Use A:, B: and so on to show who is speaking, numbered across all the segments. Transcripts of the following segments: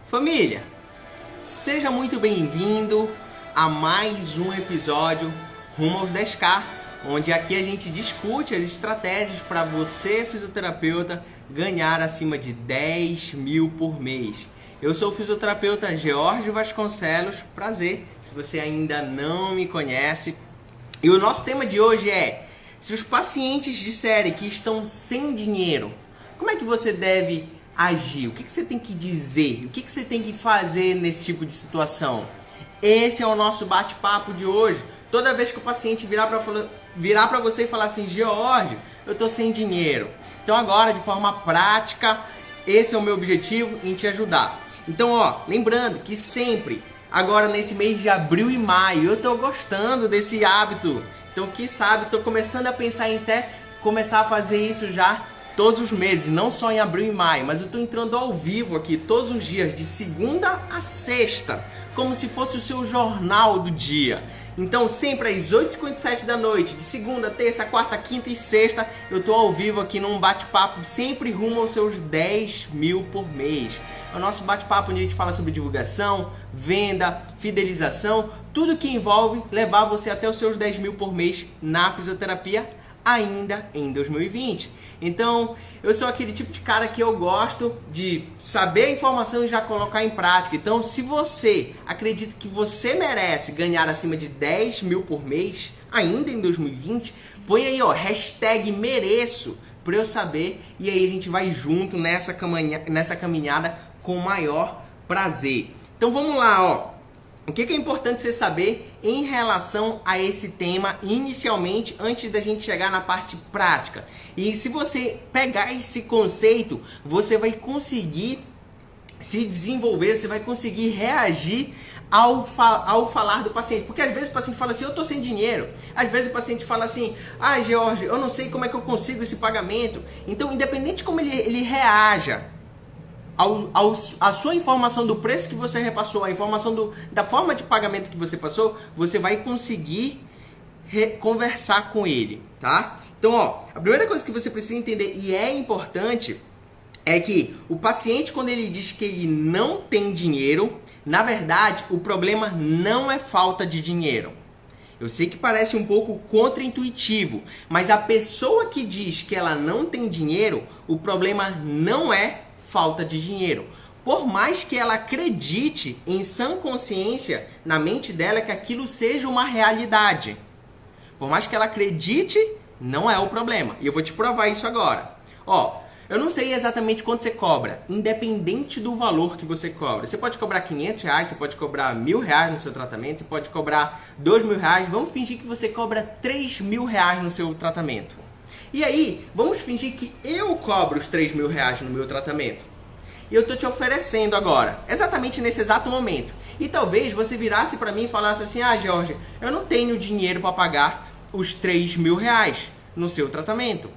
A: Família, seja muito bem-vindo a mais um episódio rumo aos 10K, onde aqui a gente discute as estratégias para você, fisioterapeuta, ganhar acima de 10 mil por mês. Eu sou o fisioterapeuta George Vasconcelos, prazer, se você ainda não me conhece. E o nosso tema de hoje é: se os pacientes disserem que estão sem dinheiro, como é que você deve agir? O que você tem que dizer? O que você tem que fazer nesse tipo de situação? Esse é o nosso bate-papo de hoje. Toda vez que o paciente virar para você e falar assim: George, eu estou sem dinheiro. Então agora, de forma prática, esse é o meu objetivo, em te ajudar. Então, lembrando que sempre, agora nesse mês de abril e maio, eu estou gostando desse hábito. Então, quem sabe, estou começando a pensar em até começar a fazer isso já todos os meses, não só em abril e maio, mas eu estou entrando ao vivo aqui todos os dias, de segunda a sexta, como se fosse o seu jornal do dia. Então, sempre às 8h57 da noite, de segunda, terça, quarta, quinta e sexta, eu estou ao vivo aqui num bate-papo, sempre rumo aos seus 10 mil por mês. É o nosso bate-papo onde a gente fala sobre divulgação, venda, fidelização, tudo que envolve levar você até os seus 10 mil por mês na fisioterapia, ainda em 2020. Então, eu sou aquele tipo de cara que eu gosto de saber a informação e já colocar em prática. Então, se você acredita que você merece ganhar acima de 10 mil por mês, ainda em 2020, põe aí, hashtag mereço, para eu saber, e aí a gente vai junto nessa caminhada com o maior prazer. Então, vamos lá, O que é importante você saber em relação a esse tema inicialmente, antes da gente chegar na parte prática? E se você pegar esse conceito, você vai conseguir se desenvolver, você vai conseguir reagir ao falar do paciente. Porque às vezes o paciente fala assim: eu estou sem dinheiro. Às vezes o paciente fala assim: George, eu não sei como é que eu consigo esse pagamento. Então, independente de como ele reaja a sua informação do preço que você repassou, a informação da forma de pagamento que você passou, você vai conseguir conversar com ele, tá? Então, a primeira coisa que você precisa entender, e é importante, é que o paciente, quando ele diz que ele não tem dinheiro, na verdade, o problema não é falta de dinheiro. Eu sei que parece um pouco contraintuitivo, mas a pessoa que diz que ela não tem dinheiro, o problema não é falta de dinheiro. Por mais que ela acredite em sã consciência na mente dela que aquilo seja uma realidade. Por mais que ela acredite, não é o problema. E eu vou te provar isso agora. Eu não sei exatamente quanto você cobra, independente do valor que você cobra. Você pode cobrar R$500, você pode cobrar R$1.000 no seu tratamento, você pode cobrar R$2.000. Vamos fingir que você cobra R$3.000 no seu tratamento. E aí, vamos fingir que eu cobro os R$3.000 no meu tratamento. E eu estou te oferecendo agora, exatamente nesse exato momento. E talvez você virasse para mim e falasse assim: George, eu não tenho dinheiro para pagar os R$3.000 no seu tratamento.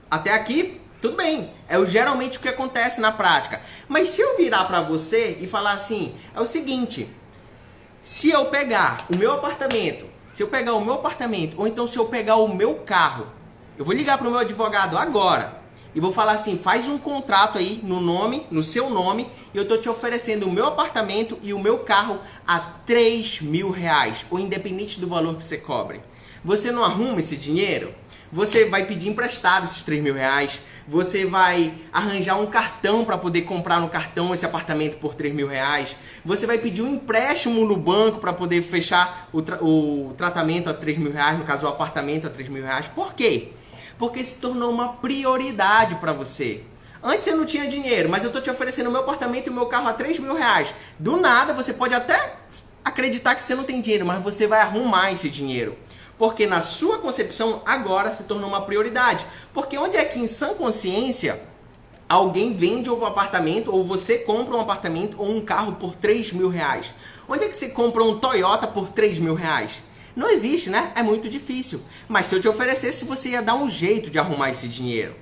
A: Até aqui, tudo bem. É geralmente o que acontece na prática. Mas se eu virar para você e falar assim: é o seguinte, se eu pegar o meu apartamento, ou então se eu pegar o meu carro, eu vou ligar para o meu advogado agora e vou falar assim: faz um contrato aí no seu nome, e eu estou te oferecendo o meu apartamento e o meu carro a R$3.000, ou independente do valor que você cobre. Você não arruma esse dinheiro? Você vai pedir emprestado esses R$3.000, você vai arranjar um cartão para poder comprar no cartão esse apartamento por R$3.000, você vai pedir um empréstimo no banco para poder fechar o tratamento a R$3.000, no caso o apartamento a R$3.000. Por quê? Porque se tornou uma prioridade para você. Antes você não tinha dinheiro, mas eu estou te oferecendo o meu apartamento e o meu carro a R$3.000. Do nada, você pode até acreditar que você não tem dinheiro, mas você vai arrumar esse dinheiro. Porque na sua concepção, agora se tornou uma prioridade. Porque onde é que em sã consciência alguém vende um apartamento, ou você compra um apartamento ou um carro por R$3.000? Onde é que você compra um Toyota por R$3.000? Não existe, né? É muito difícil. Mas se eu te oferecesse, você ia dar um jeito de arrumar esse dinheiro.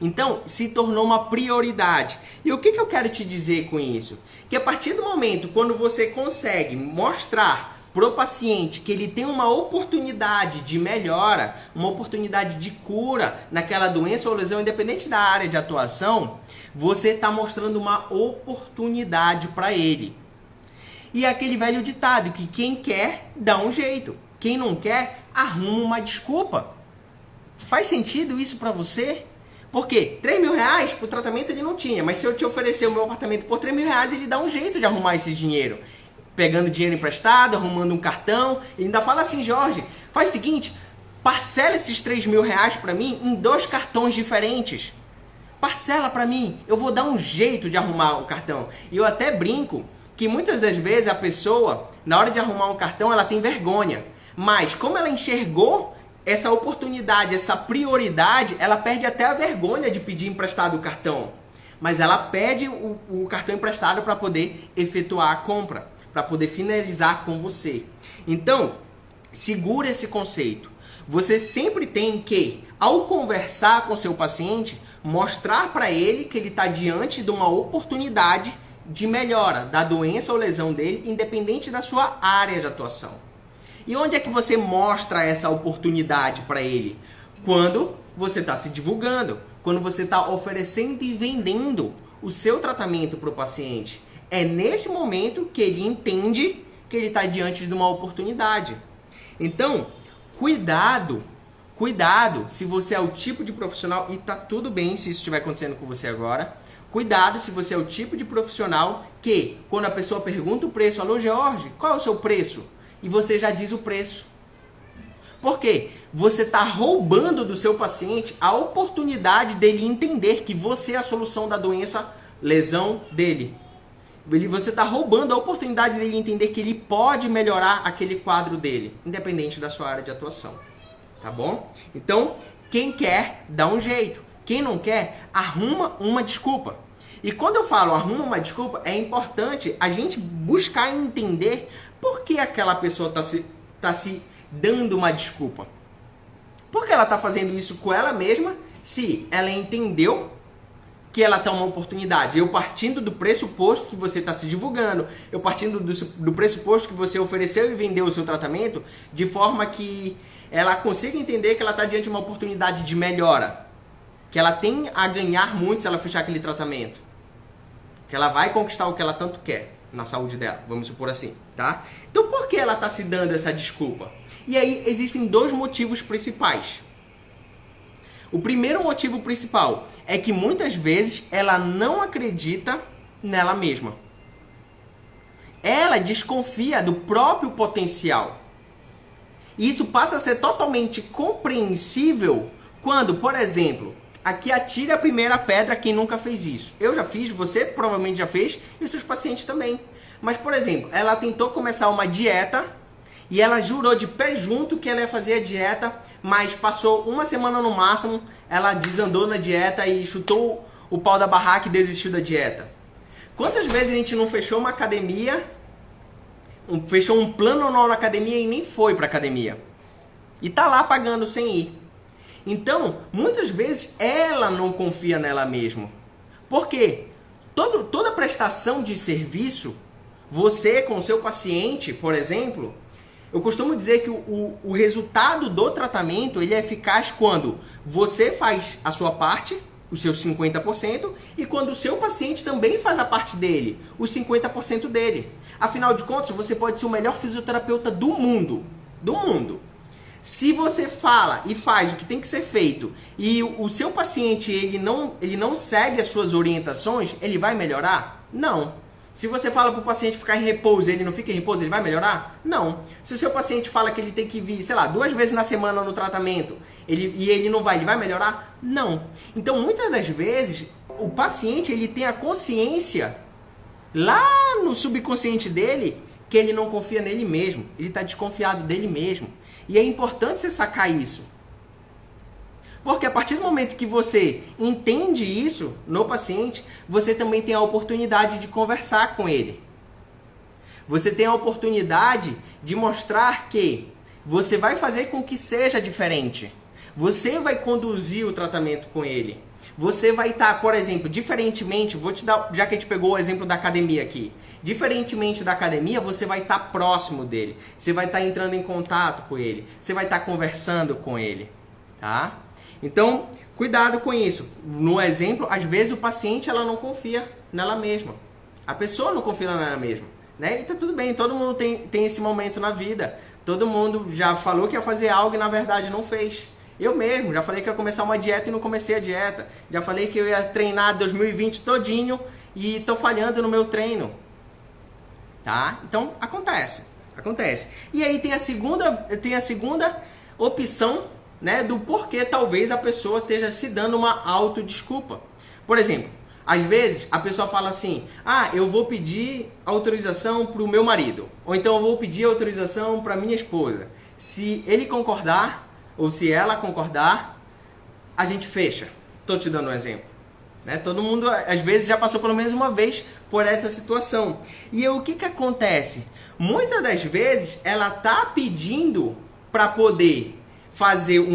A: Então, se tornou uma prioridade. E o que eu quero te dizer com isso? Que a partir do momento quando você consegue mostrar pro paciente que ele tem uma oportunidade de melhora, uma oportunidade de cura naquela doença ou lesão, independente da área de atuação, você está mostrando uma oportunidade para ele. E é aquele velho ditado que quem quer, dá um jeito. Quem não quer, arruma uma desculpa. Faz sentido isso para você? Porque R$3.000 para o tratamento ele não tinha, mas se eu te oferecer o meu apartamento por R$3.000, ele dá um jeito de arrumar esse dinheiro. Pegando dinheiro emprestado, arrumando um cartão, ele ainda fala assim: Jorge, faz o seguinte, parcela esses R$3.000 para mim em 2 cartões diferentes. Parcela para mim, eu vou dar um jeito de arrumar o cartão. E eu até brinco que muitas das vezes a pessoa, na hora de arrumar um cartão, ela tem vergonha. Mas como ela enxergou essa oportunidade, essa prioridade, ela perde até a vergonha de pedir emprestado o cartão. Mas ela pede o cartão emprestado para poder efetuar a compra, para poder finalizar com você. Então, segura esse conceito. Você sempre tem que, ao conversar com seu paciente, mostrar para ele que ele está diante de uma oportunidade de melhora da doença ou lesão dele, independente da sua área de atuação. E onde é que você mostra essa oportunidade para ele? Quando você está se divulgando, quando você está oferecendo e vendendo o seu tratamento para o paciente. É nesse momento que ele entende que ele está diante de uma oportunidade. Então, cuidado se você é o tipo de profissional, e tá tudo bem se isso estiver acontecendo com você agora, cuidado se você é o tipo de profissional que, quando a pessoa pergunta o preço, alô Jorge, qual é o seu preço? E você já diz o preço. Por quê? Você está roubando do seu paciente a oportunidade dele entender que você é a solução da doença, lesão dele. Você está roubando a oportunidade dele entender que ele pode melhorar aquele quadro dele, independente da sua área de atuação. Tá bom? Então, quem quer, dá um jeito. Quem não quer, arruma uma desculpa. E quando eu falo arruma uma desculpa, é importante a gente buscar entender por que aquela pessoa tá se dando uma desculpa. Por que ela está fazendo isso com ela mesma, se ela entendeu que ela tem uma oportunidade? Eu partindo do pressuposto que você está se divulgando, eu partindo do pressuposto que você ofereceu e vendeu o seu tratamento, de forma que ela consiga entender que ela está diante de uma oportunidade de melhora, que ela tem a ganhar muito se ela fechar aquele tratamento, que ela vai conquistar o que ela tanto quer na saúde dela, vamos supor assim, tá? Então por que ela está se dando essa desculpa? E aí existem 2 motivos principais. O primeiro motivo principal é que muitas vezes ela não acredita nela mesma. Ela desconfia do próprio potencial. E isso passa a ser totalmente compreensível quando, por exemplo, aqui atire a primeira pedra quem nunca fez isso. Eu já fiz, você provavelmente já fez e os seus pacientes também. Mas, por exemplo, ela tentou começar uma dieta e ela jurou de pé junto que ela ia fazer a dieta, mas passou uma semana no máximo, ela desandou na dieta e chutou o pau da barraca e desistiu da dieta. Quantas vezes a gente não fechou uma academia, fechou um plano anual na academia e nem foi para academia? E tá lá pagando sem ir. Então, muitas vezes ela não confia nela mesma. Por quê? Toda prestação de serviço, você com o seu paciente, por exemplo, eu costumo dizer que o resultado do tratamento ele é eficaz quando você faz a sua parte, os seus 50%, e quando o seu paciente também faz a parte dele, os 50% dele. Afinal de contas, você pode ser o melhor fisioterapeuta do mundo. Do mundo. Se você fala e faz o que tem que ser feito e o seu paciente ele não segue as suas orientações, ele vai melhorar? Não. Se você fala para o paciente ficar em repouso e ele não fica em repouso, ele vai melhorar? Não. Se o seu paciente fala que ele tem que vir, sei lá, 2 vezes na semana no tratamento e ele não vai, ele vai melhorar? Não. Então, muitas das vezes, o paciente ele tem a consciência lá no subconsciente dele que ele não confia nele mesmo. Ele está desconfiado dele mesmo. E é importante você sacar isso. Porque a partir do momento que você entende isso no paciente, você também tem a oportunidade de conversar com ele. Você tem a oportunidade de mostrar que você vai fazer com que seja diferente. Você vai conduzir o tratamento com ele. Você vai estar, por exemplo, diferentemente, vou te dar, já que a gente pegou o exemplo da academia aqui, diferentemente da academia, você vai estar próximo dele, você vai estar entrando em contato com ele, você vai estar conversando com ele, tá? Então, cuidado com isso. No exemplo, às vezes o paciente ela não confia nela mesma, a pessoa não confia nela mesma, né? E tá tudo bem, todo mundo tem esse momento na vida, todo mundo já falou que ia fazer algo e na verdade não fez. Eu mesmo, já falei que ia começar uma dieta e não comecei a dieta. Já falei que eu ia treinar 2020 todinho e tô falhando no meu treino. Tá? Então, acontece. E aí tem a segunda opção, né, do porquê talvez a pessoa esteja se dando uma autodesculpa. Por exemplo, às vezes a pessoa fala assim, eu vou pedir autorização para o meu marido. Ou então eu vou pedir autorização para minha esposa. Se ele concordar, ou se ela concordar, a gente fecha. Estou te dando um exemplo. Né? Todo mundo, às vezes, já passou pelo menos uma vez por essa situação. E o que acontece? Muitas das vezes, ela está pedindo para poder fazer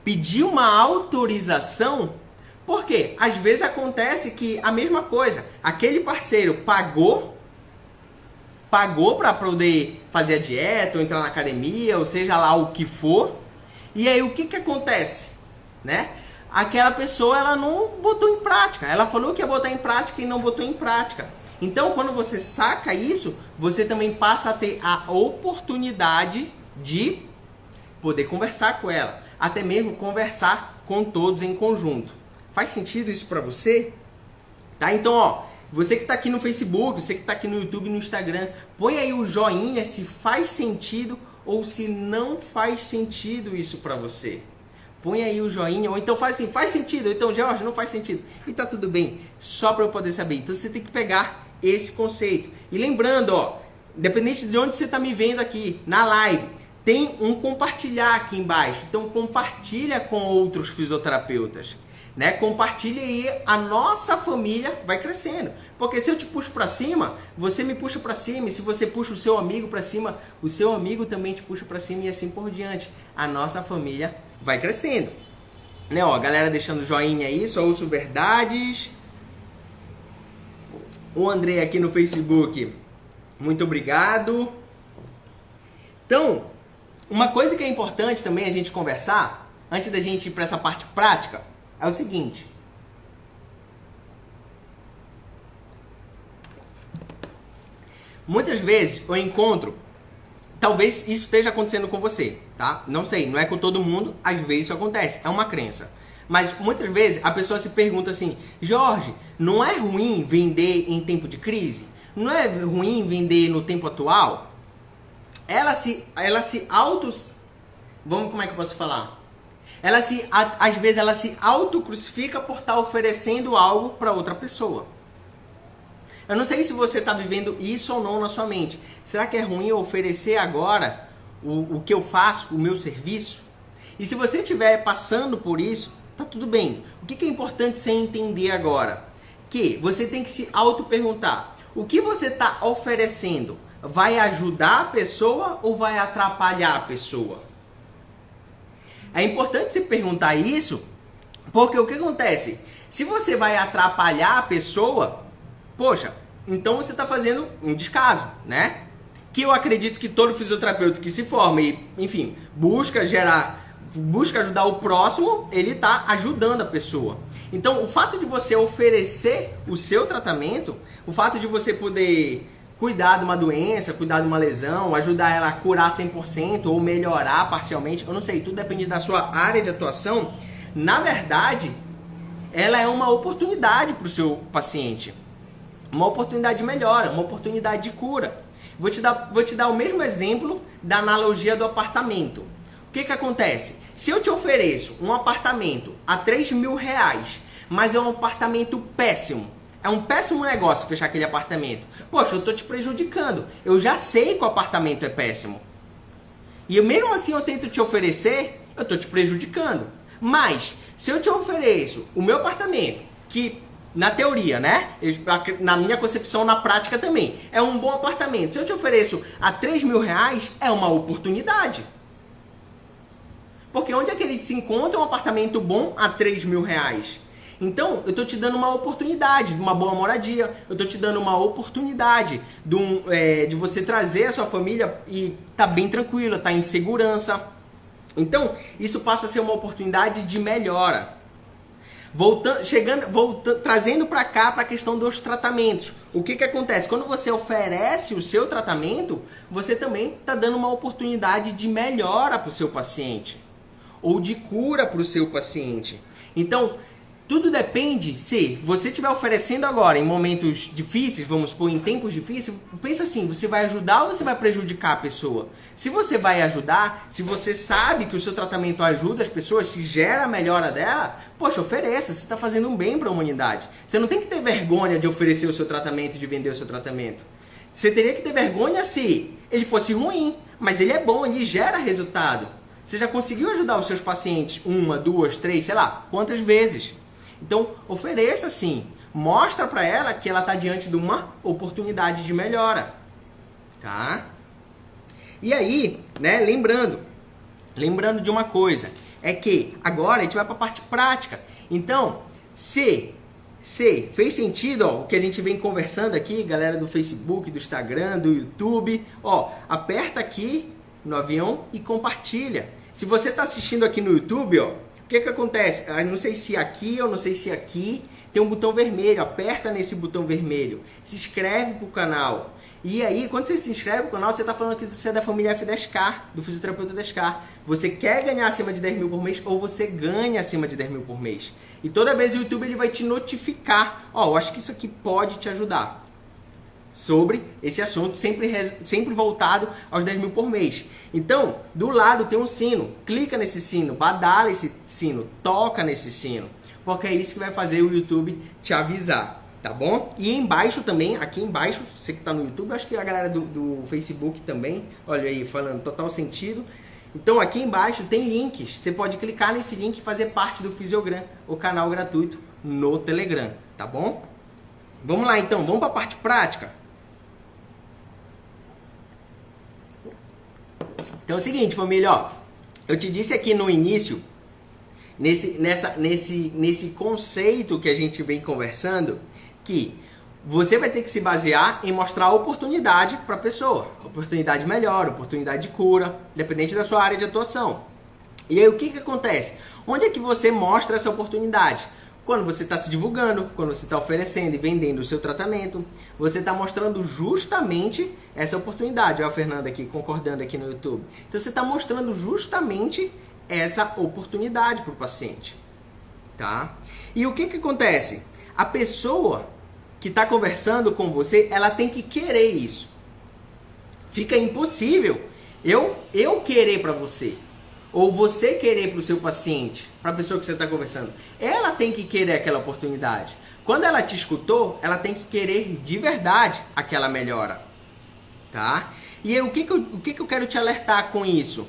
A: pedir uma autorização. Por quê? Às vezes acontece que a mesma coisa. Aquele parceiro pagou para poder fazer a dieta, ou entrar na academia, ou seja lá o que for. E aí o que acontece? Né? Aquela pessoa ela não botou em prática. Ela falou que ia botar em prática e não botou em prática. Então quando você saca isso, você também passa a ter a oportunidade de poder conversar com ela. Até mesmo conversar com todos em conjunto. Faz sentido isso para você? Tá? Então, você que está aqui no Facebook, você que está aqui no YouTube e no Instagram, põe aí o joinha se faz sentido ou se não faz sentido isso para você. Põe aí o joinha, ou então faz assim, faz sentido, ou então, Jorge, não faz sentido. E tá tudo bem, só para eu poder saber. Então você tem que pegar esse conceito. E lembrando, independente de onde você está me vendo aqui, na live, tem um compartilhar aqui embaixo. Então compartilha com outros fisioterapeutas. Né? Compartilha e a nossa família vai crescendo. Porque se eu te puxo para cima, você me puxa para cima. E se você puxa o seu amigo para cima, o seu amigo também te puxa para cima e assim por diante. A nossa família vai crescendo. Né? A galera deixando joinha aí, só ouço verdades. O André aqui no Facebook, muito obrigado. Então, uma coisa que é importante também a gente conversar, antes da gente ir para essa parte prática, é o seguinte. Muitas vezes eu encontro, talvez isso esteja acontecendo com você, tá? Não sei, não é com todo mundo, às vezes isso acontece, é uma crença. Mas muitas vezes a pessoa se pergunta assim, Jorge, não é ruim vender em tempo de crise? Não é ruim vender no tempo atual? Ela se como é que eu posso falar? Às vezes ela se autocrucifica por estar oferecendo algo para outra pessoa. Eu não sei se você está vivendo isso ou não na sua mente. Será que é ruim eu oferecer agora o que eu faço, o meu serviço? E se você estiver passando por isso, tá tudo bem. O que é importante você entender agora? Que você tem que se auto-perguntar. O que você está oferecendo vai ajudar a pessoa ou vai atrapalhar a pessoa? É importante você perguntar isso, porque o que acontece? Se você vai atrapalhar a pessoa, poxa, então você está fazendo um descaso, né? Que eu acredito que todo fisioterapeuta que se forma e, enfim, busca ajudar o próximo, ele está ajudando a pessoa. Então, o fato de você oferecer o seu tratamento, o fato de você poder cuidar de uma doença, cuidar de uma lesão, ajudar ela a curar 100% ou melhorar parcialmente, eu não sei, tudo depende da sua área de atuação. Na verdade, ela é uma oportunidade para o seu paciente. Uma oportunidade de melhora, uma oportunidade de cura. Vou te dar o mesmo exemplo da analogia do apartamento. O que acontece? Se eu te ofereço um apartamento a R$3.000, mas é um apartamento péssimo, é um péssimo negócio fechar aquele apartamento. Poxa, eu estou te prejudicando. Eu já sei que o apartamento é péssimo. E mesmo assim eu tento te oferecer, eu estou te prejudicando. Mas, se eu te ofereço o meu apartamento, que na teoria, né? Na minha concepção, na prática também, é um bom apartamento. Se eu te ofereço a R$3.000, é uma oportunidade. Porque onde é que ele se encontra um apartamento bom a R$ 3.000? Então, eu estou te dando uma oportunidade de uma boa moradia, eu estou te dando uma oportunidade de você trazer a sua família e tá bem tranquila, tá em segurança. Então, isso passa a ser uma oportunidade de melhora. Trazendo para cá para a questão dos tratamentos. O que acontece? Quando você oferece o seu tratamento, você também está dando uma oportunidade de melhora para o seu paciente. Ou de cura para o seu paciente. Então, tudo depende se você estiver oferecendo agora em momentos difíceis, vamos supor, em tempos difíceis, pensa assim, você vai ajudar ou você vai prejudicar a pessoa? Se você vai ajudar, se você sabe que o seu tratamento ajuda as pessoas, se gera a melhora dela, poxa, ofereça, você está fazendo um bem para a humanidade. Você não tem que ter vergonha de oferecer o seu tratamento, de vender o seu tratamento. Você teria que ter vergonha se ele fosse ruim, mas ele é bom, ele gera resultado. Você já conseguiu ajudar os seus pacientes 1, 2, 3, sei lá, quantas vezes? Então, ofereça sim. Mostra para ela que ela está diante de uma oportunidade de melhora. Tá? E aí, né, lembrando de uma coisa, é que agora a gente vai para a parte prática. Então, se fez sentido, ó, o que a gente vem conversando aqui, galera do Facebook, do Instagram, do YouTube, ó, aperta aqui no avião e compartilha. Se você está assistindo aqui no YouTube, ó, o que acontece? Eu não sei se aqui ou não sei se aqui tem um botão vermelho. Aperta nesse botão vermelho. Se inscreve para o canal. E aí, quando você se inscreve no canal, você está falando que você é da família F10K, do fisioterapeuta 10K. Você quer ganhar acima de 10 mil por mês ou você ganha acima de 10 mil por mês. E toda vez o YouTube ele vai te notificar. Ó, eu acho que isso aqui pode te ajudar. Sobre esse assunto, sempre voltado aos 10 mil por mês. Então, do lado tem um sino. Clica nesse sino, badala esse sino, toca nesse sino. Porque é isso que vai fazer o YouTube te avisar, tá bom? E embaixo também, aqui embaixo, você que está no YouTube, acho que a galera do Facebook também, olha aí, falando total sentido. Então, aqui embaixo tem links. Você pode clicar nesse link e fazer parte do Fisiogram, o canal gratuito no Telegram, tá bom? Vamos lá então, vamos para a parte prática. Então é o seguinte, família, ó, eu te disse aqui no início, nesse conceito que a gente vem conversando, que você vai ter que se basear em mostrar a oportunidade para a pessoa. Oportunidade melhor, oportunidade de cura, dependente da sua área de atuação. E aí o que acontece? Onde é que você mostra essa oportunidade? Quando você está se divulgando, quando você está oferecendo e vendendo o seu tratamento, você está mostrando justamente essa oportunidade. Olha a Fernanda aqui, concordando aqui no YouTube. Então você está mostrando justamente essa oportunidade para o paciente. Tá? E o que acontece? A pessoa que está conversando com você, ela tem que querer isso. Fica impossível eu querer para você. Ou você querer para o seu paciente, para a pessoa que você está conversando. Ela tem que querer aquela oportunidade. Quando ela te escutou, ela tem que querer de verdade aquela melhora. Tá? E aí, o que eu quero te alertar com isso?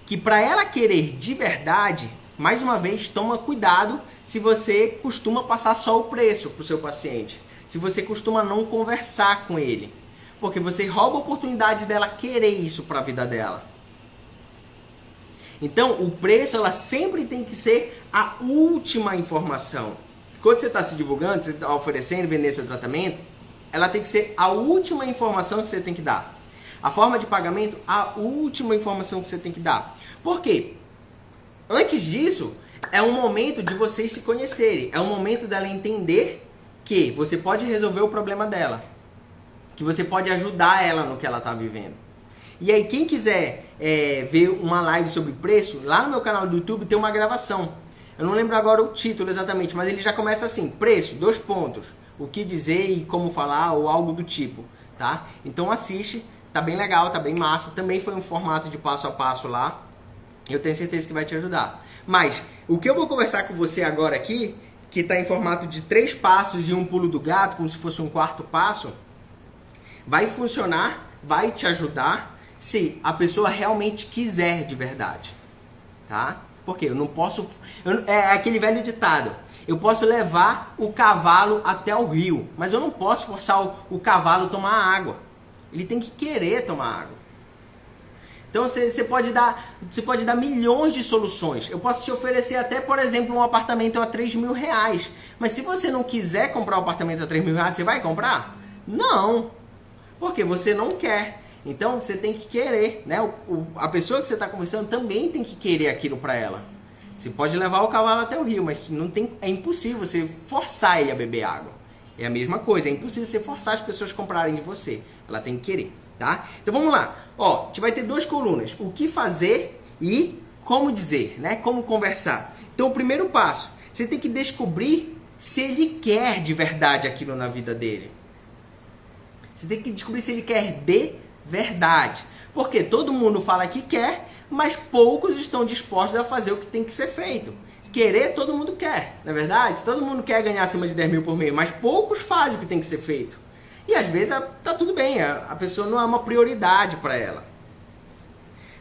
A: Que para ela querer de verdade, mais uma vez, toma cuidado se você costuma passar só o preço para o seu paciente. Se você costuma não conversar com ele. Porque você rouba a oportunidade dela querer isso para a vida dela. Então, o preço, ela sempre tem que ser a última informação. Quando você está se divulgando, você está oferecendo, vendendo seu tratamento, ela tem que ser a última informação que você tem que dar. A forma de pagamento, a última informação que você tem que dar. Por quê? Antes disso, é um momento de vocês se conhecerem. É um momento dela entender que você pode resolver o problema dela. Que você pode ajudar ela no que ela está vivendo. E aí, quem quiser ver uma live sobre preço, lá no meu canal do YouTube tem uma gravação. Eu não lembro agora o título exatamente, mas ele já começa assim, preço, 2 pontos, o que dizer e como falar ou algo do tipo, tá? Então assiste, tá bem legal, tá bem massa, também foi um formato de passo a passo lá, eu tenho certeza que vai te ajudar. Mas, o que eu vou conversar com você agora aqui, que está em formato de 3 passos e um pulo do gato, como se fosse um 4º passo, vai funcionar, vai te ajudar, se a pessoa realmente quiser de verdade, tá? Porque eu não posso... é aquele velho ditado. Eu posso levar o cavalo até o rio, mas eu não posso forçar o cavalo a tomar água. Ele tem que querer tomar água. Então você pode dar milhões de soluções. Eu posso te oferecer até, por exemplo, um apartamento a R$3.000. Mas se você não quiser comprar um apartamento a R$3.000, você vai comprar? Não. Porque você não quer. Então você tem que querer, né? A pessoa que você está conversando também tem que querer aquilo para ela. Você pode levar o cavalo até o rio, mas é impossível você forçar ele a beber água. É a mesma coisa, é impossível você forçar as pessoas a comprarem de você. Ela tem que querer, tá? Então vamos lá. Ó, a gente vai ter 2 colunas. O que fazer e como dizer, né? Como conversar. Então o primeiro passo, você tem que descobrir se ele quer de verdade aquilo na vida dele. Você tem que descobrir se ele quer de verdade. Porque todo mundo fala que quer, mas poucos estão dispostos a fazer o que tem que ser feito. Querer, todo mundo quer, não é verdade? Todo mundo quer ganhar acima de 10 mil por mês, mas poucos fazem o que tem que ser feito. E às vezes tá tudo bem, a pessoa não é uma prioridade para ela.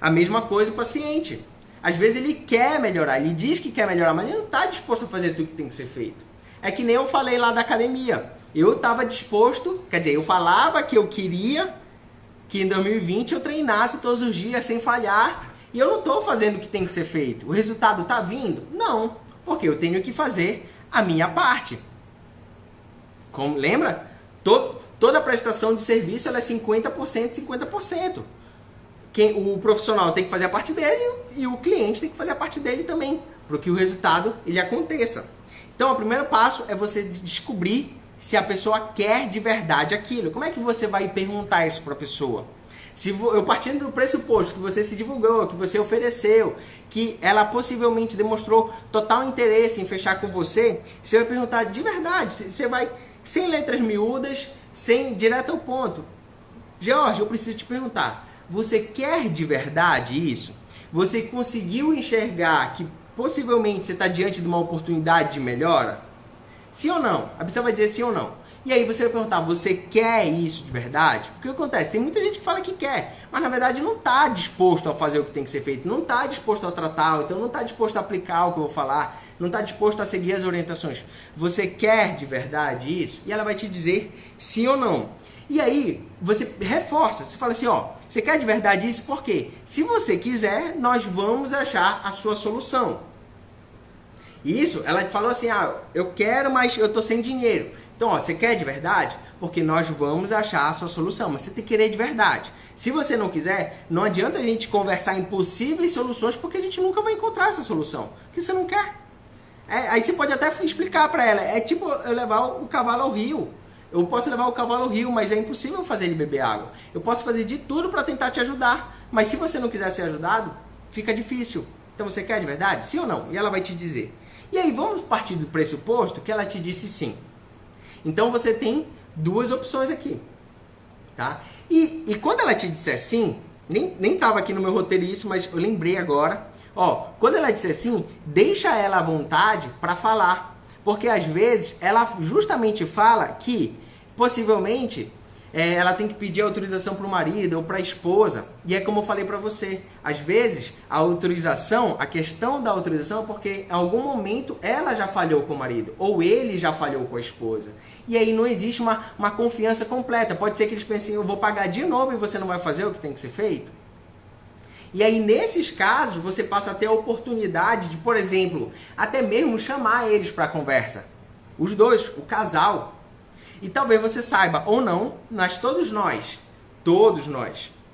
A: A mesma coisa o paciente. Às vezes ele quer melhorar, ele diz que quer melhorar, mas ele não está disposto a fazer tudo que tem que ser feito. É que nem eu falei lá da academia. Eu estava disposto, quer dizer, eu falava que eu queria que em 2020 eu treinasse todos os dias sem falhar. E eu não estou fazendo o que tem que ser feito. O resultado está vindo? Não, porque eu tenho que fazer a minha parte. Como, lembra? Toda prestação de serviço ela é 50%, 50%. O profissional tem que fazer a parte dele e o cliente tem que fazer a parte dele também, para que o resultado ele aconteça. Então, o primeiro passo é você descobrir se a pessoa quer de verdade aquilo. Como é que você vai perguntar isso para a pessoa? Se eu partindo do pressuposto que você se divulgou, que você ofereceu, que ela possivelmente demonstrou total interesse em fechar com você, você vai perguntar de verdade, você vai sem letras miúdas, sem direto ao ponto. Jorge, eu preciso te perguntar, você quer de verdade isso? Você conseguiu enxergar que possivelmente você está diante de uma oportunidade de melhora? Sim ou não? A pessoa vai dizer sim ou não. E aí você vai perguntar, você quer isso de verdade? Porque o que acontece? Tem muita gente que fala que quer, mas na verdade não está disposto a fazer o que tem que ser feito, não está disposto a tratar, então não está disposto a aplicar o que eu vou falar, não está disposto a seguir as orientações. Você quer de verdade isso? E ela vai te dizer sim ou não. E aí você reforça, você fala assim, ó, você quer de verdade isso? Por quê? Se você quiser, nós vamos achar a sua solução. Isso, ela falou assim, eu quero, mas eu tô sem dinheiro. Então, ó, você quer de verdade? Porque nós vamos achar a sua solução, mas você tem que querer de verdade. Se você não quiser, não adianta a gente conversar em possíveis soluções, porque a gente nunca vai encontrar essa solução, porque você não quer. Aí você pode até explicar para ela, é tipo eu levar o cavalo ao rio. Eu posso levar o cavalo ao rio, mas é impossível fazer ele beber água. Eu posso fazer de tudo para tentar te ajudar, mas se você não quiser ser ajudado, fica difícil. Então você quer de verdade? Sim ou não? E ela vai te dizer. E aí vamos partir do pressuposto que ela te disse sim. Então você tem 2 opções aqui, tá? E quando ela te disser sim, nem estava aqui no meu roteiro isso, mas eu lembrei agora. Ó, quando ela disser sim, deixa ela à vontade para falar. Porque às vezes ela justamente fala que possivelmente ela tem que pedir autorização para o marido ou para a esposa. E é como eu falei para você, às vezes a questão da autorização é porque em algum momento ela já falhou com o marido ou ele já falhou com a esposa. E aí não existe uma confiança completa. Pode ser que eles pensem, eu vou pagar de novo e você não vai fazer o que tem que ser feito. E aí nesses casos você passa a ter a oportunidade de, por exemplo, até mesmo chamar eles para a conversa. Os dois, o casal. E talvez você saiba ou não, mas todos nós,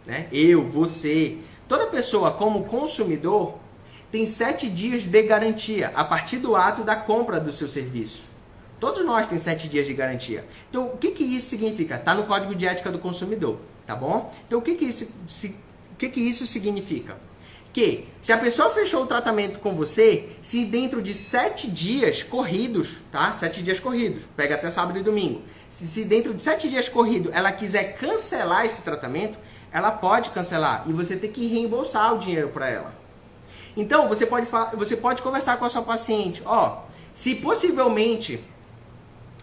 A: né? Eu, você, toda pessoa como consumidor tem 7 dias de garantia a partir do ato da compra do seu serviço. Todos nós temos 7 dias de garantia. Então, o que isso significa? Está no Código de Ética do Consumidor, tá bom? Então, o que isso significa? Que se a pessoa fechou o tratamento com você, se dentro de 7 dias corridos, tá? 7 dias corridos, pega até sábado e domingo. Se dentro de 7 dias corridos ela quiser cancelar esse tratamento, ela pode cancelar e você tem que reembolsar o dinheiro para ela. Então, você pode conversar com a sua paciente. Ó, se possivelmente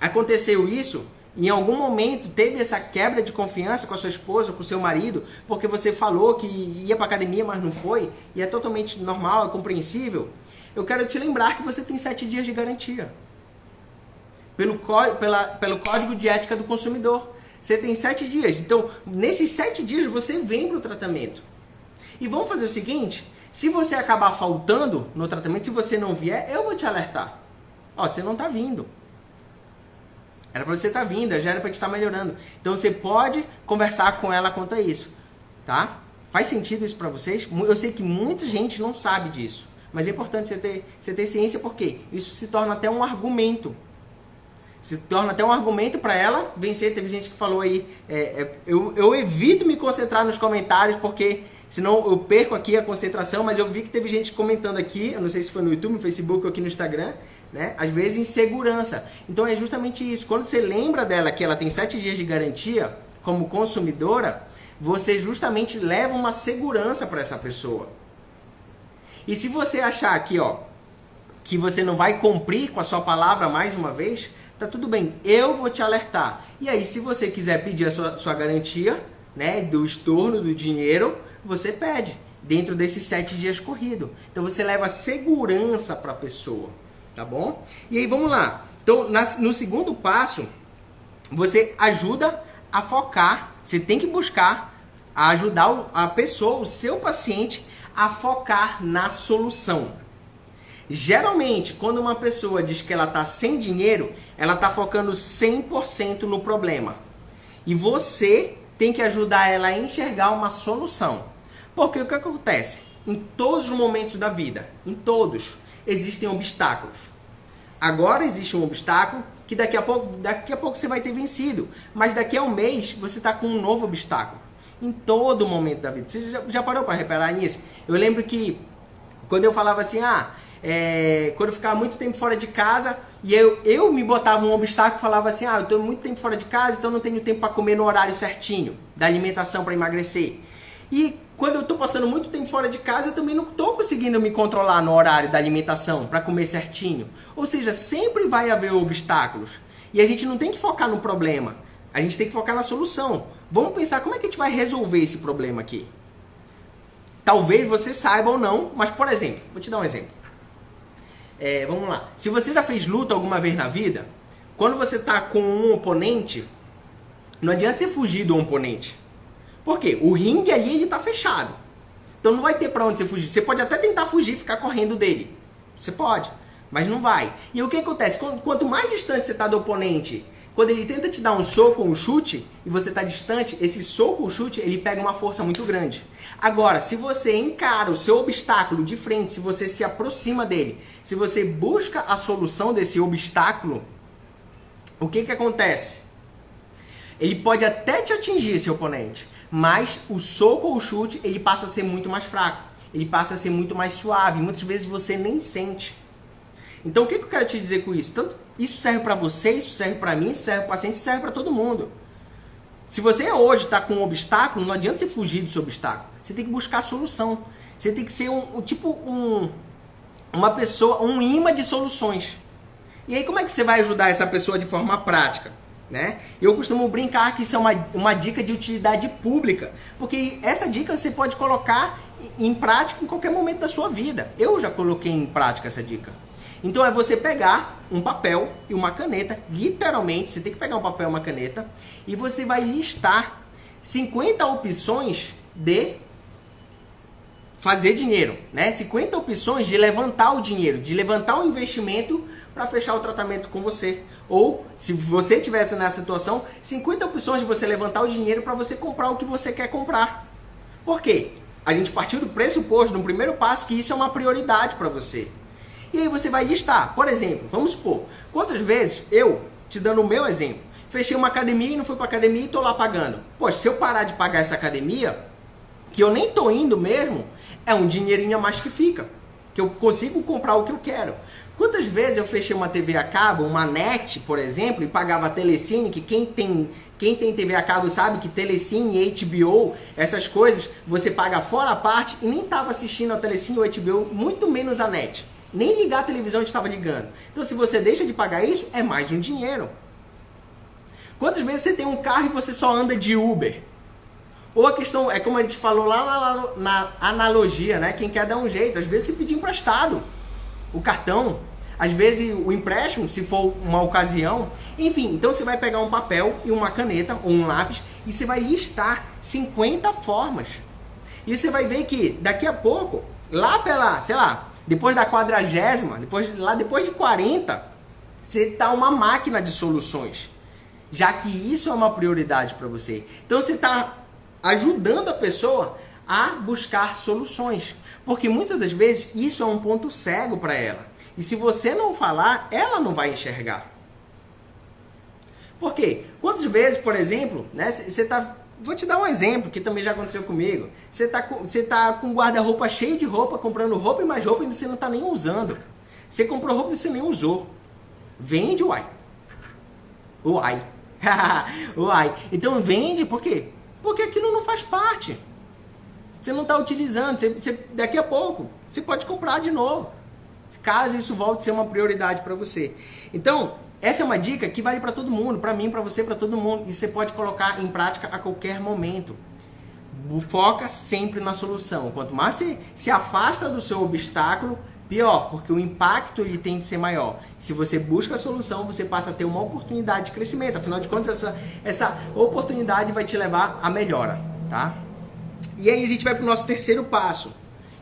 A: aconteceu isso, em algum momento teve essa quebra de confiança com a sua esposa, com o seu marido, porque você falou que ia para academia, mas não foi, e é totalmente normal, é compreensível, eu quero te lembrar que você tem 7 dias de garantia. Pelo Código de Ética do Consumidor. Você tem 7 dias. Então, nesses 7 dias, você vem para o tratamento. E vamos fazer o seguinte, se você acabar faltando no tratamento, se você não vier, eu vou te alertar. Ó, você não está vindo. Era para você estar vindo, já era para te estar melhorando. Então você pode conversar com ela quanto a isso, tá? Faz sentido isso para vocês? Eu sei que muita gente não sabe disso, mas é importante você ter ciência, porque isso se torna até um argumento. Se torna até um argumento para ela vencer. Teve gente que falou aí, eu evito me concentrar nos comentários, porque senão eu perco aqui a concentração, mas eu vi que teve gente comentando aqui, eu não sei se foi no YouTube, no Facebook ou aqui no Instagram, né? Às vezes insegurança. Então é justamente isso. Quando você lembra dela que ela tem 7 dias de garantia como consumidora, você justamente leva uma segurança para essa pessoa. E se você achar aqui, ó, que você não vai cumprir com a sua palavra mais uma vez, tá tudo bem, eu vou te alertar. E aí, se você quiser pedir a sua garantia, né, do estorno do dinheiro, você pede, dentro desses 7 dias corridos. Então você leva segurança para a pessoa, tá bom? E aí, vamos lá. Então, no segundo passo, você ajuda a focar, você tem que buscar ajudar a pessoa, o seu paciente, a focar na solução. Geralmente, quando uma pessoa diz que ela está sem dinheiro, ela está focando 100% no problema. E você tem que ajudar ela a enxergar uma solução. Porque o que acontece? Em todos os momentos da vida, em todos, existem obstáculos. Agora existe um obstáculo que daqui a pouco você vai ter vencido. Mas daqui a um mês você está com um novo obstáculo. Em todo momento da vida. Você já parou para reparar nisso? Eu lembro que quando eu falava assim, quando eu ficava muito tempo fora de casa e eu me botava um obstáculo e falava assim, eu estou muito tempo fora de casa, então não tenho tempo para comer no horário certinho da alimentação para emagrecer. E quando eu estou passando muito tempo fora de casa, eu também não estou conseguindo me controlar no horário da alimentação para comer certinho. Ou seja, sempre vai haver obstáculos. E a gente não tem que focar no problema, a gente tem que focar na solução. Vamos pensar como é que a gente vai resolver esse problema aqui. Talvez você saiba ou não, mas por exemplo, vou te dar um exemplo. Vamos lá. Se você já fez luta alguma vez na vida, quando você está com um oponente, não adianta você fugir do oponente. Por quê? O ringue ali ele está fechado. Então não vai ter para onde você fugir. Você pode até tentar fugir e ficar correndo dele. Você pode, mas não vai. E o que acontece? Quanto mais distante você está do oponente, quando ele tenta te dar um soco ou um chute e você está distante, esse soco ou chute ele pega uma força muito grande. Agora, se você encara o seu obstáculo de frente, se você se aproxima dele, se você busca a solução desse obstáculo, o que acontece? Ele pode até te atingir, esse oponente, mas o soco ou o chute ele passa a ser muito mais fraco, ele passa a ser muito mais suave, muitas vezes você nem sente. Então o que eu quero te dizer com isso? Isso serve para você, isso serve para mim, isso serve para o paciente, isso serve para todo mundo. Se você hoje está com um obstáculo, não adianta você fugir do seu obstáculo. Você tem que buscar a solução. Você tem que ser uma pessoa, um imã de soluções. E aí como é que você vai ajudar essa pessoa de forma prática? Né? Eu costumo brincar que isso é uma dica de utilidade pública. Porque essa dica você pode colocar em prática em qualquer momento da sua vida. Eu já coloquei em prática essa dica. Então é você pegar um papel e uma caneta, literalmente, você tem que pegar um papel e uma caneta, e você vai listar 50 opções de fazer dinheiro, né? 50 opções de levantar o dinheiro, de levantar o investimento para fechar o tratamento com você. Ou, se você estivesse nessa situação, 50 opções de você levantar o dinheiro para você comprar o que você quer comprar. Por quê? A gente partiu do pressuposto, no primeiro passo, que isso é uma prioridade para você. E aí você vai listar, por exemplo, vamos supor, quantas vezes eu, te dando o meu exemplo, fechei uma academia e não fui para academia e estou lá pagando. Poxa, se eu parar de pagar essa academia, que eu nem estou indo mesmo, é um dinheirinho a mais que fica, que eu consigo comprar o que eu quero. Quantas vezes eu fechei uma TV a cabo, uma NET, por exemplo, e pagava a Telecine, que quem tem TV a cabo sabe que Telecine, HBO, essas coisas, você paga fora a parte e nem estava assistindo a Telecine ou HBO, muito menos a NET. Nem ligar a televisão a gente estava ligando. Então, se você deixa de pagar isso, é mais um dinheiro. Quantas vezes você tem um carro e você só anda de Uber? Ou a questão, é como a gente falou lá na analogia, né? Quem quer dar um jeito. Às vezes você pedir emprestado o cartão. Às vezes o empréstimo, se for uma ocasião. Enfim, então você vai pegar um papel e uma caneta ou um lápis e você vai listar 50 formas. E você vai ver que daqui a pouco, lá pela, sei lá, depois da 40ª, depois de 40, você tá uma máquina de soluções. Já que isso é uma prioridade para você. Então você está ajudando a pessoa a buscar soluções. Porque muitas das vezes isso é um ponto cego para ela. E se você não falar, ela não vai enxergar. Por quê? Quantas vezes, por exemplo, né, você tá... Vou te dar um exemplo que também já aconteceu comigo. Você tá com guarda-roupa cheio de roupa, comprando roupa e mais roupa e você não está nem usando. Você comprou roupa e você nem usou. Vende, uai. Uai. Uai. Então vende, por quê? Porque aquilo não faz parte. Você não está utilizando. Daqui a pouco, você pode comprar de novo. Caso isso volte a ser uma prioridade para você. Então, essa é uma dica que vale para todo mundo. Para mim, para você, para todo mundo. E você pode colocar em prática a qualquer momento. Foca sempre na solução. Quanto mais você se afasta do seu obstáculo, pior, porque o impacto ele tem que ser maior. Se você busca a solução, você passa a ter uma oportunidade de crescimento. Afinal de contas, essa oportunidade vai te levar à melhora, tá? E aí a gente vai para o nosso terceiro passo,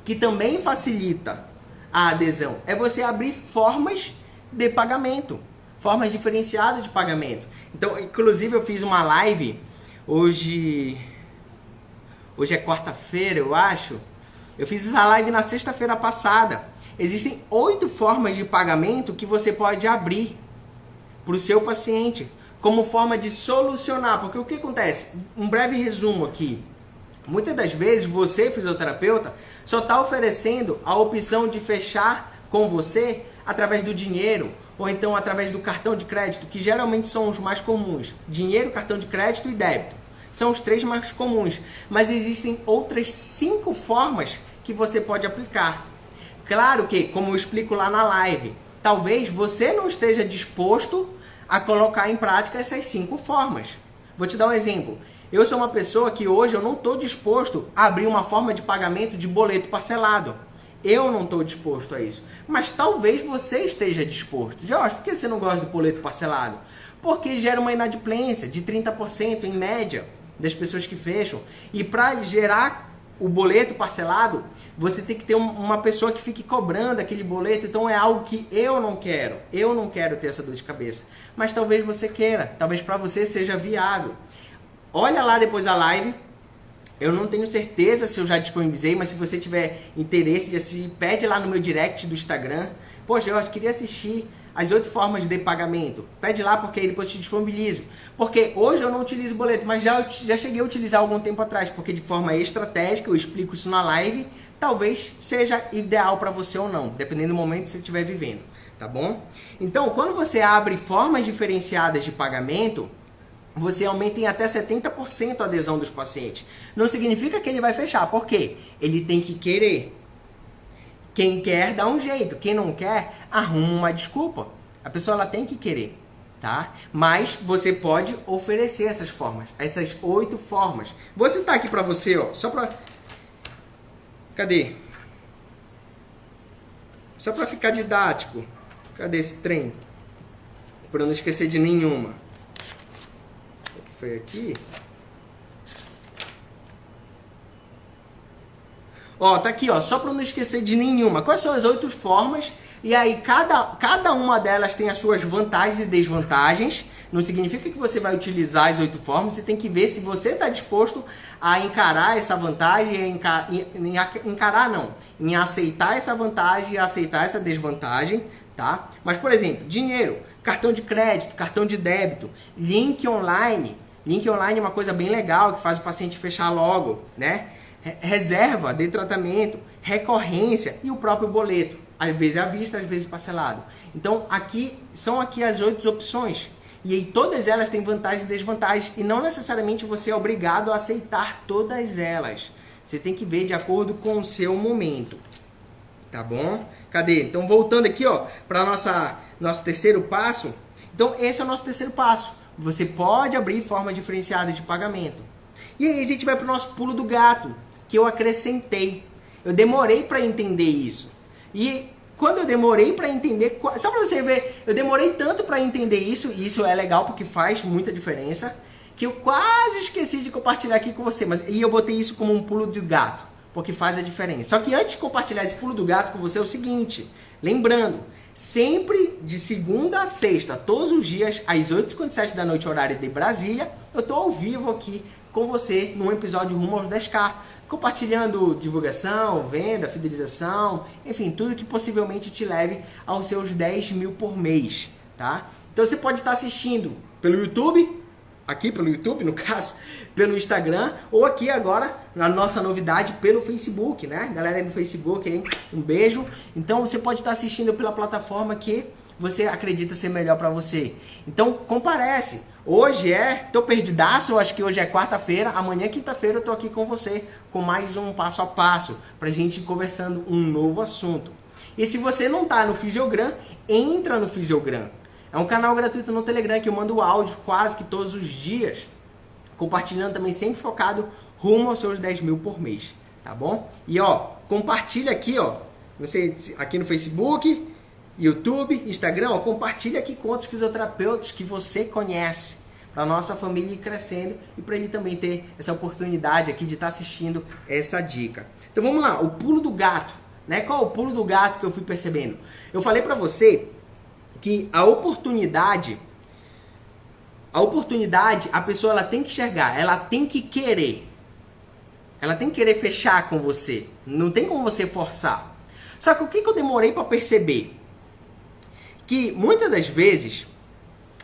A: que também facilita a adesão. É você abrir formas de pagamento, formas diferenciadas de pagamento. Então, inclusive, eu fiz uma live hoje é quarta-feira, eu acho. Eu fiz essa live na sexta-feira passada. Existem 8 formas de pagamento que você pode abrir para o seu paciente, como forma de solucionar. Porque o que acontece? Um breve resumo aqui. Muitas das vezes você, fisioterapeuta, só está oferecendo a opção de fechar com você através do dinheiro ou então através do cartão de crédito, que geralmente são os mais comuns. Dinheiro, cartão de crédito e débito. São os 3 mais comuns. Mas existem outras 5 formas que você pode aplicar. Claro que, como eu explico lá na live, talvez você não esteja disposto a colocar em prática essas 5 formas. Vou te dar um exemplo. Eu sou uma pessoa que hoje eu não estou disposto a abrir uma forma de pagamento de boleto parcelado. Eu não estou disposto a isso. Mas talvez você esteja disposto. Jorge, por que você não gosta do boleto parcelado? Porque gera uma inadimplência de 30% em média das pessoas que fecham. E para gerar o boleto parcelado, você tem que ter uma pessoa que fique cobrando aquele boleto. Então é algo que eu não quero. Eu não quero ter essa dor de cabeça. Mas talvez você queira. Talvez para você seja viável. Olha lá depois a live. Eu não tenho certeza se eu já disponibilizei, mas se você tiver interesse de assistir, pede lá no meu direct do Instagram. Poxa, eu queria assistir as 8 formas de pagamento. Pede lá porque aí depois eu te disponibilizo. Porque hoje eu não utilizo boleto, mas já cheguei a utilizar algum tempo atrás, porque de forma estratégica, eu explico isso na live, talvez seja ideal para você ou não, dependendo do momento que você estiver vivendo, tá bom? Então, quando você abre formas diferenciadas de pagamento, você aumenta em até 70% a adesão dos pacientes. Não significa que ele vai fechar, por quê? Ele tem que querer. Quem quer, dá um jeito. Quem não quer, arruma uma desculpa. A pessoa ela tem que querer, tá? Mas você pode oferecer essas formas, essas 8 formas. Vou citar aqui pra você, ó, só pra... Cadê? Só pra ficar didático. Cadê esse trem? Pra eu não esquecer de nenhuma. Foi aqui. Ó, tá aqui, ó, só para não esquecer de nenhuma. Quais são as 8 formas? E aí, cada uma delas tem as suas vantagens e desvantagens. Não significa que você vai utilizar as 8 formas. Você tem que ver se você está disposto a encarar essa vantagem, encarar não, em aceitar essa vantagem e aceitar essa desvantagem, tá? Mas, por exemplo, dinheiro, cartão de crédito, cartão de débito, link online. Link online é uma coisa bem legal que faz o paciente fechar logo, né? Reserva de tratamento, recorrência e o próprio boleto. Às vezes à vista, às vezes parcelado. Então, são as 8 opções. E aí todas elas têm vantagens e desvantagens. E não necessariamente você é obrigado a aceitar todas elas. Você tem que ver de acordo com o seu momento. Tá bom? Cadê? Então, voltando aqui, ó, para nosso terceiro passo. Então, esse é o nosso terceiro passo. Você pode abrir formas diferenciadas de pagamento. E aí a gente vai para o nosso pulo do gato, que eu acrescentei. Eu demorei para entender isso. E quando eu demorei para entender... Só para você ver, eu demorei tanto para entender isso, e isso é legal porque faz muita diferença, que eu quase esqueci de compartilhar aqui com você. E eu botei isso como um pulo do gato. porque faz a diferença. Só que antes de compartilhar esse pulo do gato com você é o seguinte, lembrando, sempre de segunda a sexta, todos os dias, às 8h57 da noite, horário de Brasília, eu estou ao vivo aqui com você num episódio rumo aos 10K, compartilhando divulgação, venda, fidelização, enfim, tudo que possivelmente te leve aos seus 10 mil por mês, tá? Então você pode estar assistindo pelo YouTube, aqui pelo YouTube, no caso, pelo Instagram, ou aqui agora, na nossa novidade, pelo Facebook, né? Galera aí do Facebook, aí, um beijo. Então você pode estar assistindo pela plataforma que você acredita ser melhor para você. Então comparece. Hoje tô perdidaço, eu acho que hoje é quarta-feira, amanhã quinta-feira eu tô aqui com você com mais um passo a passo pra gente ir conversando um novo assunto. E se você não tá no Fisiogram, entra no Fisiogram. É um canal gratuito no Telegram que eu mando áudio quase que todos os dias, compartilhando também, sempre focado rumo aos seus 10 mil por mês, tá bom? E ó, compartilha aqui, ó, você aqui no Facebook, YouTube, Instagram, ó, compartilha aqui com outros fisioterapeutas que você conhece, para nossa família ir crescendo e para ele também ter essa oportunidade aqui de estar assistindo essa dica. Então vamos lá, o pulo do gato, né? Qual é o pulo do gato que eu fui percebendo? Eu falei para você que a oportunidade a pessoa ela tem que enxergar, ela tem que querer. Ela tem que querer fechar com você. Não tem como você forçar. Só que o que eu demorei para perceber? Que muitas das vezes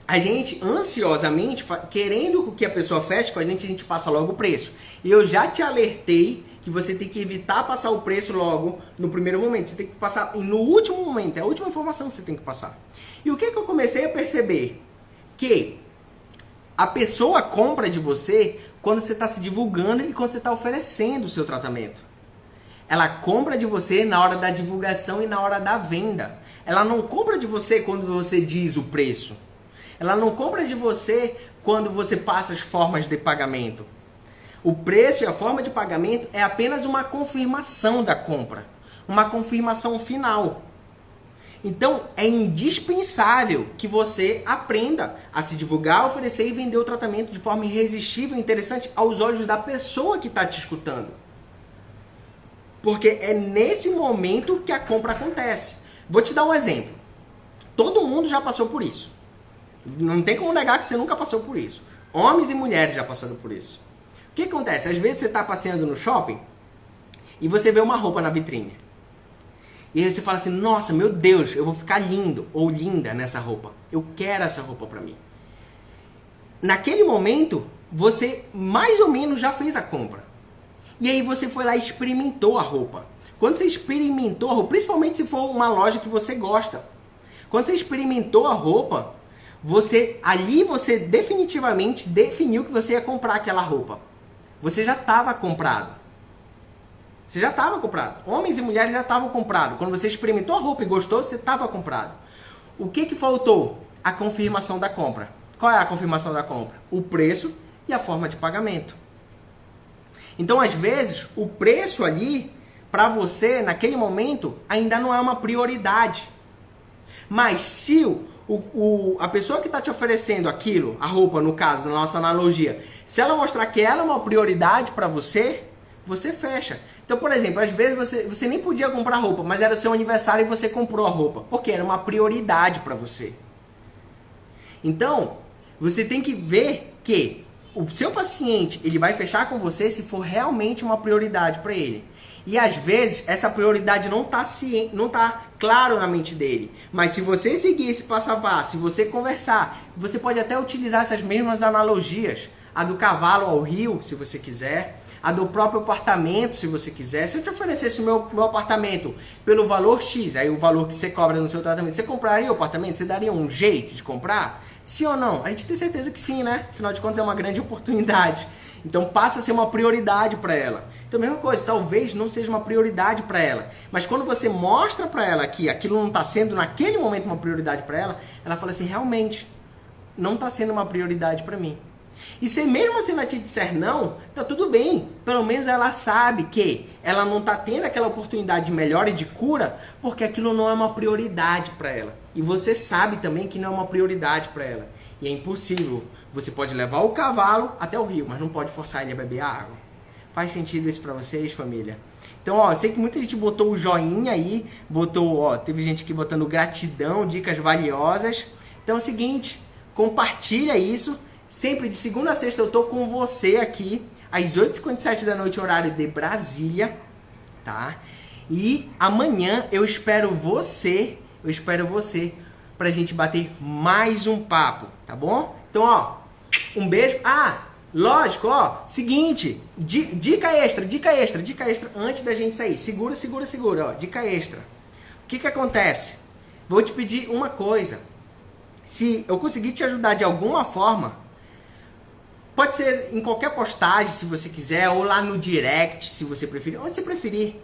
A: a gente ansiosamente, querendo que a pessoa feche com a gente passa logo o preço. E eu já te alertei que você tem que evitar passar o preço logo no primeiro momento. Você tem que passar no último momento. É a última informação que você tem que passar. E o que eu comecei a perceber? Que a pessoa compra de você quando você está se divulgando e quando você está oferecendo o seu tratamento. Ela compra de você na hora da divulgação e na hora da venda. Ela não compra de você quando você diz o preço. Ela não compra de você quando você passa as formas de pagamento. O preço e a forma de pagamento é apenas uma confirmação da compra. Uma confirmação final. Então, é indispensável que você aprenda a se divulgar, oferecer e vender o tratamento de forma irresistível e interessante aos olhos da pessoa que está te escutando. Porque é nesse momento que a compra acontece. Vou te dar um exemplo. Todo mundo já passou por isso. Não tem como negar que você nunca passou por isso. Homens e mulheres já passaram por isso. O que acontece? Às vezes você está passeando no shopping e você vê uma roupa na vitrine. E aí você fala assim, nossa, meu Deus, eu vou ficar lindo ou linda nessa roupa. Eu quero essa roupa pra mim. Naquele momento, você mais ou menos já fez a compra. E aí você foi lá e experimentou a roupa. Quando você experimentou a roupa, principalmente se for uma loja que você gosta. Quando você experimentou a roupa, você definitivamente definiu que você ia comprar aquela roupa. Você já estava comprado. Você já estava comprado. Homens e mulheres já estavam comprados. Quando você experimentou a roupa e gostou, você estava comprado. O que faltou? A confirmação da compra. Qual é a confirmação da compra? O preço e a forma de pagamento. Então, às vezes, o preço ali, para você, naquele momento, ainda não é uma prioridade. Mas se a pessoa que está te oferecendo aquilo, a roupa, no caso, na nossa analogia, se ela mostrar que ela é uma prioridade para você, você fecha. Então, por exemplo, às vezes você nem podia comprar roupa, mas era o seu aniversário e você comprou a roupa, porque era uma prioridade para você. Então, você tem que ver que o seu paciente ele vai fechar com você se for realmente uma prioridade para ele. E às vezes essa prioridade não tá claro na mente dele. Mas se você seguir esse passo a passo, se você conversar, você pode até utilizar essas mesmas analogias. A do cavalo ao rio, se você quiser. A do próprio apartamento, se você quiser. Se eu te oferecesse o meu apartamento pelo valor X, aí o valor que você cobra no seu tratamento, você compraria o apartamento? Você daria um jeito de comprar? Sim ou não? A gente tem certeza que sim, né? Afinal de contas é uma grande oportunidade. Então passa a ser uma prioridade para ela. Então a mesma coisa, talvez não seja uma prioridade para ela. Mas quando você mostra para ela que aquilo não está sendo naquele momento uma prioridade para ela, ela fala assim, realmente, não está sendo uma prioridade para mim. E se mesmo assim ela te disser não, tá tudo bem. Pelo menos ela sabe que ela não está tendo aquela oportunidade de melhora e de cura, porque aquilo não é uma prioridade para ela. E você sabe também que não é uma prioridade para ela. E é impossível. Você pode levar o cavalo até o rio, mas não pode forçar ele a beber a água. Faz sentido isso para vocês, família? Então, ó, eu sei que muita gente botou o joinha aí, botou, ó, teve gente aqui botando gratidão, dicas valiosas. Então é o seguinte, compartilha isso. Sempre de segunda a sexta eu tô com você aqui, às 8h57 da noite, horário de Brasília, tá? E amanhã eu espero você pra gente bater mais um papo, tá bom? Então, ó, um beijo. Ah, lógico, ó, seguinte, dica extra, antes da gente sair. Segura, ó, dica extra. O que acontece? Vou te pedir uma coisa. Se eu conseguir te ajudar de alguma forma, pode ser em qualquer postagem, se você quiser, ou lá no direct, se você preferir, onde você preferir.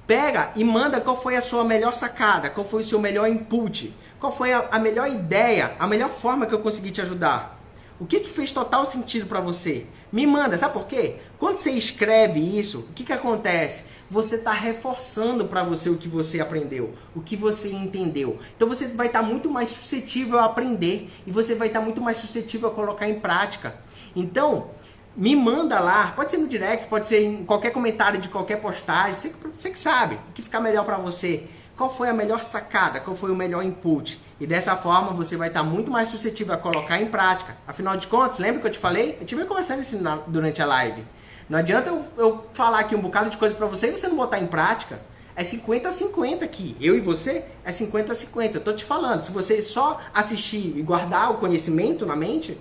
A: Pega e manda qual foi a sua melhor sacada, qual foi o seu melhor input, qual foi a melhor ideia, a melhor forma que eu consegui te ajudar. O que fez total sentido para você? Me manda, sabe por quê? Quando você escreve isso, o que acontece? Você está reforçando para você o que você aprendeu, o que você entendeu. Então você vai estar muito mais suscetível a aprender e você vai estar muito mais suscetível a colocar em prática. Então, me manda lá, pode ser no direct, pode ser em qualquer comentário de qualquer postagem, você que sabe o que ficar melhor para você. Qual foi a melhor sacada, qual foi o melhor input. E dessa forma você vai estar muito mais suscetível a colocar em prática. Afinal de contas, lembra que eu te falei? Eu tive conversando isso durante a live. Não adianta eu falar aqui um bocado de coisa para você e você não botar em prática. É 50-50 aqui. Eu e você é 50-50. Eu tô te falando. Se você só assistir e guardar o conhecimento na mente,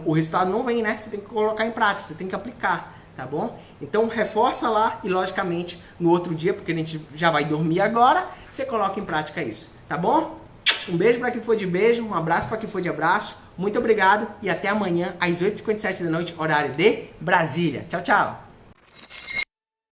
A: o resultado não vem, né? Você tem que colocar em prática, você tem que aplicar, tá bom? Então reforça lá e logicamente no outro dia, porque a gente já vai dormir agora, você coloca em prática isso, tá bom? Um beijo para quem for de beijo, um abraço para quem for de abraço. Muito obrigado e até amanhã às 8h57 da noite, horário de Brasília. Tchau, tchau!